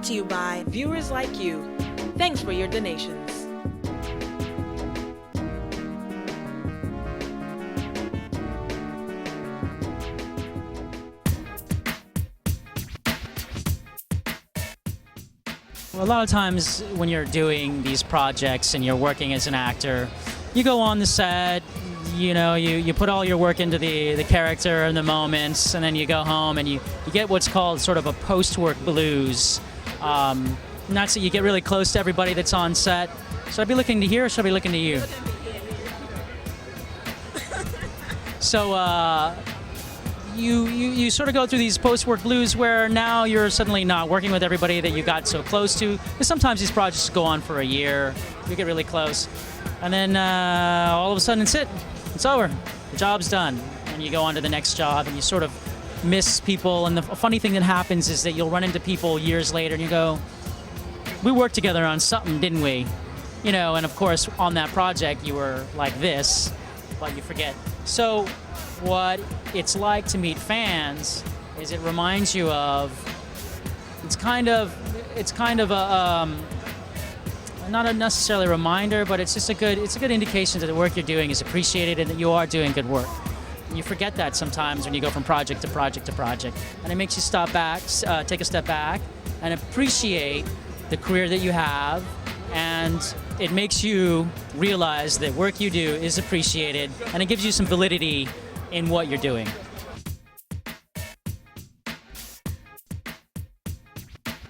to you by viewers like you. Thanks for your donations. A lot of times when you're doing these projects and you're working as an actor, you go on the set, you put all your work into the character and the moments, and then you go home and you get what's called sort of a post-work blues. Not so you get really close to everybody that's on set. Should I be looking to here or should I be looking to you? So you sort of go through these post-work blues where now you're suddenly not working with everybody that you got so close to. Because sometimes these projects go on for a year. You get really close. And then all of a sudden it's over. The job's done. And you go on to the next job and you sort of miss people. And the funny thing that happens is that you'll run into people years later and you go, we worked together on something, didn't we? And of course on that project you were like this, but you forget. So what it's like to meet fans is it reminds you of, it's kind of a not a necessarily reminder, but it's just a good indication that the work you're doing is appreciated and that you are doing good work. You forget that sometimes when you go from project to project to project, and it makes you stop back, take a step back, and appreciate the career that you have, and it makes you realize that work you do is appreciated, and it gives you some validity in what you're doing.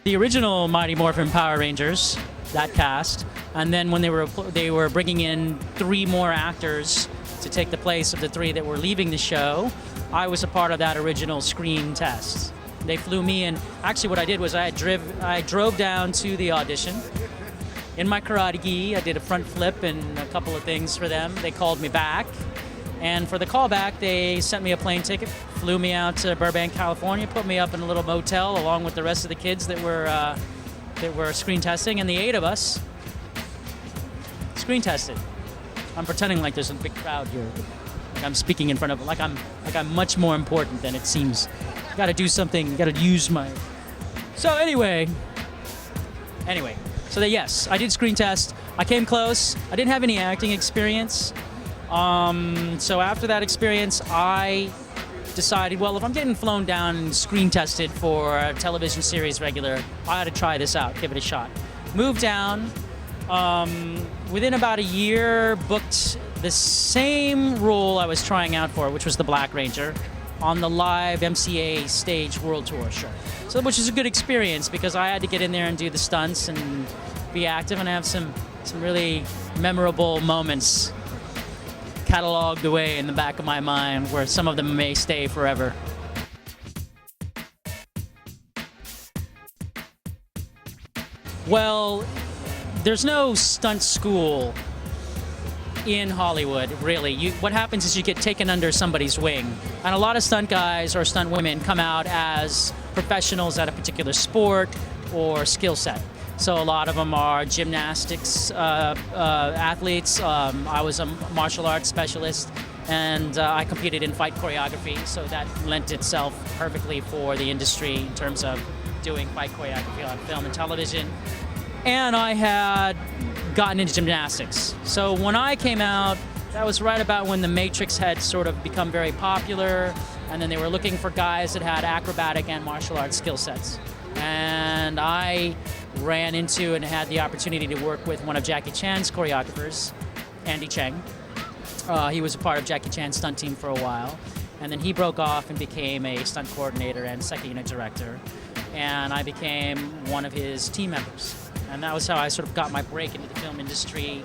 The original Mighty Morphin Power Rangers, that cast, and then when they were bringing in 3 more actors to take the place of the 3 that were leaving the show, I was a part of that original screen test. They flew me in. Actually, what I did was I drove down to the audition in my karate gi. I did a front flip and a couple of things for them. They called me back. And for the callback, they sent me a plane ticket, flew me out to Burbank, California, put me up in a little motel along with the rest of the kids that were screen testing, and the 8 of us screen tested. I'm pretending like there's a big crowd here, like I'm speaking in front of, like I'm much more important than it seems. You got to do something. You got to use my. So anyway. So yes, I did screen test. I came close. I didn't have any acting experience. So after that experience, I decided, well, if I'm getting flown down and screen tested for a television series regular, I ought to try this out, give it a shot. Moved down, within about a year, booked the same role I was trying out for, which was the Black Ranger, on the live MCA stage world tour show. So, which is a good experience because I had to get in there and do the stunts and be active and have some really memorable moments cataloged away in the back of my mind where some of them may stay forever. Well, there's no stunt school in Hollywood, really. What happens is you get taken under somebody's wing. And a lot of stunt guys or stunt women come out as professionals at a particular sport or skill set. So a lot of them are gymnastics athletes. I was a martial arts specialist, and I competed in fight choreography, so that lent itself perfectly for the industry in terms of doing fight choreography on film and television. And I had gotten into gymnastics. So when I came out, that was right about when The Matrix had sort of become very popular, and then they were looking for guys that had acrobatic and martial arts skill sets. And I ran into and had the opportunity to work with one of Jackie Chan's choreographers, Andy Cheng. He was a part of Jackie Chan's stunt team for a while, and then he broke off and became a stunt coordinator and second unit director, and I became one of his team members. And that was how I sort of got my break into the film industry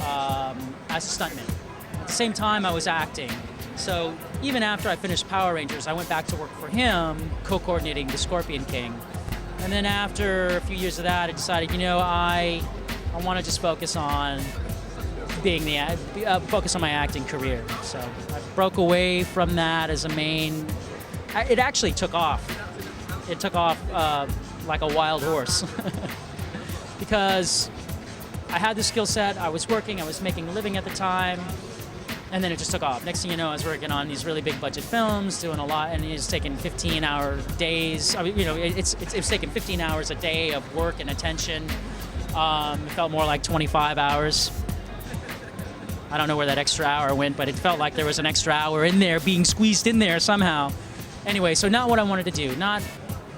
as a stuntman. At the same time, I was acting. So even after I finished Power Rangers, I went back to work for him, co-coordinating the Scorpion King. And then after a few years of that, I decided, I want to just focus on focus on my acting career. So I broke away from that as a main. It actually took off. It took off like a wild horse because I had the skill set. I was working. I was making a living at the time. And then it just took off. Next thing you know, I was working on these really big budget films, doing a lot, and it's taking 15-hour days. I mean, it's taking 15 hours a day of work and attention. It felt more like 25 hours. I don't know where that extra hour went, but it felt like there was an extra hour in there being squeezed in there somehow. Anyway, so not what I wanted to do,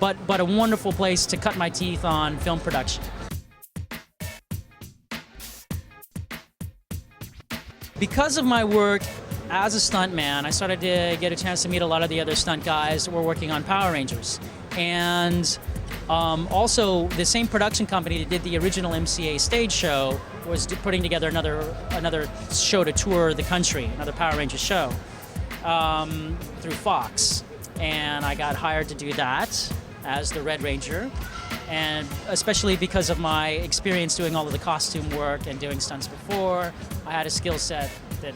but a wonderful place to cut my teeth on film production. Because of my work as a stuntman, I started to get a chance to meet a lot of the other stunt guys that were working on Power Rangers. And also, the same production company that did the original MCA stage show was putting together another show to tour the country, another Power Rangers show, through Fox. And I got hired to do that as the Red Ranger. And especially because of my experience doing all of the costume work and doing stunts before, I had a skill set that,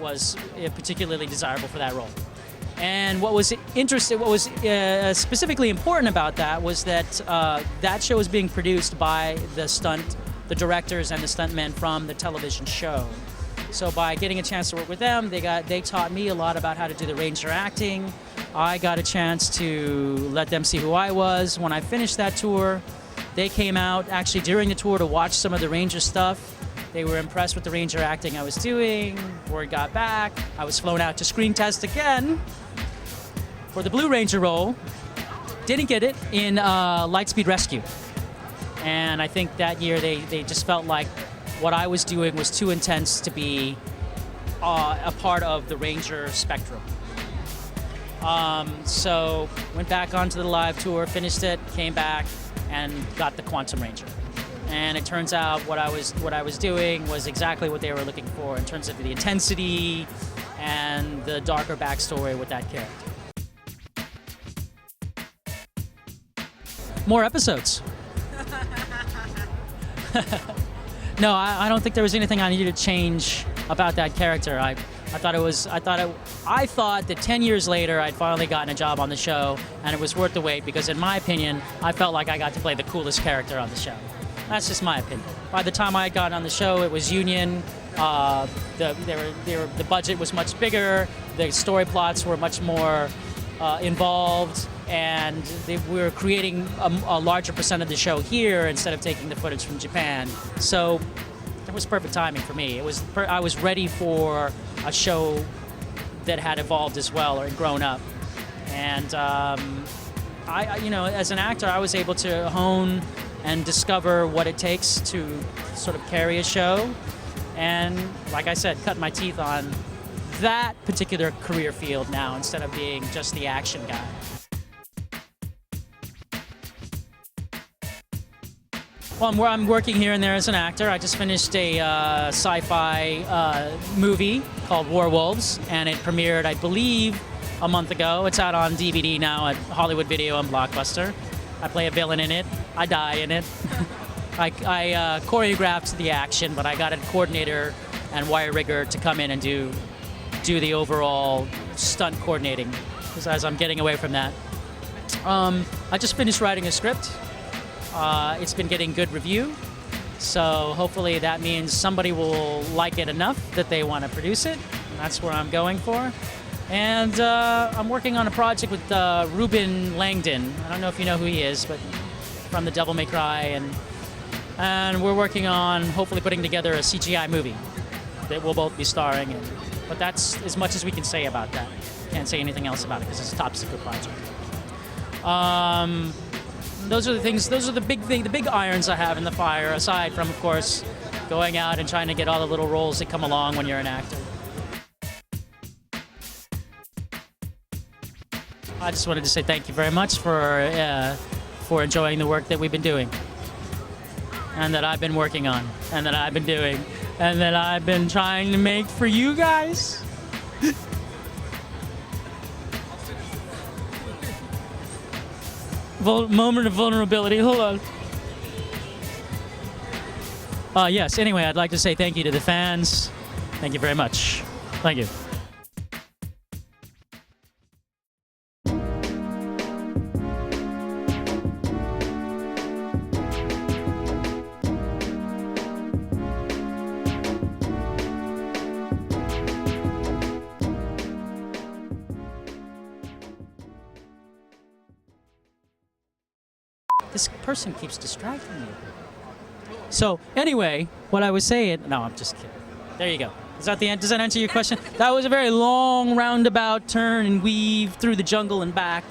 was particularly desirable for that role. And what was specifically important about that was that that show was being produced by the directors and the stuntmen from the television show. So by getting a chance to work with them, they taught me a lot about how to do the Ranger acting. I got a chance to let them see who I was. When I finished that tour, they came out actually during the tour to watch some of the Ranger stuff. They were impressed with the Ranger acting I was doing. Word got back. I was flown out to screen test again for the Blue Ranger role. Didn't get it in Lightspeed Rescue. And I think that year they just felt like what I was doing was too intense to be a part of the Ranger spectrum. So went back onto the live tour, finished it, came back, and got the Quantum Ranger. And it turns out what I was doing was exactly what they were looking for in terms of the intensity and the darker backstory with that character. More episodes. No, I don't think there was anything I needed to change about that character. I thought that 10 years later I'd finally gotten a job on the show, and it was worth the wait because, in my opinion, I felt like I got to play the coolest character on the show. That's just my opinion. By the time I got on the show, it was union. The budget was much bigger. The story plots were much more involved, and we were creating a larger percent of the show here instead of taking the footage from Japan. So it was perfect timing for me. I was ready for a show that had evolved as well or grown up. And as an actor, I was able to hone and discover what it takes to sort of carry a show. And like I said, cut my teeth on that particular career field now instead of being just the action guy. Well, I'm working here and there as an actor. I just finished a sci-fi movie called Werewolves, and it premiered, I believe, a month ago. It's out on DVD now at Hollywood Video and Blockbuster. I play a villain in it. I die in it. I choreographed the action, but I got a coordinator and wire rigger to come in and do the overall stunt coordinating, as I'm getting away from that. I just finished writing a script. It's been getting good review, so hopefully that means somebody will like it enough that they want to produce it, and that's where I'm going for. And I'm working on a project with Ruben Langdon. I don't know if you know who he is, but from The Devil May Cry, and we're working on hopefully putting together a CGI movie that we'll both be starring in. But that's as much as we can say about that. Can't say anything else about it because it's a top secret project. Those are the things. Those are the big irons I have in the fire. Aside from, of course, going out and trying to get all the little roles that come along when you're an actor. I just wanted to say thank you very much for enjoying the work that we've been doing, and that I've been working on, and that I've been doing, and that I've been trying to make for you guys. Moment of vulnerability. Hold on. Yes. Anyway, I'd like to say thank you to the fans. Thank you very much. Thank you. this person keeps distracting me. So anyway, what I was saying, no, I'm just kidding. There you go. Is that the end? Does that answer your question? That was a very long roundabout turn and weave through the jungle and back.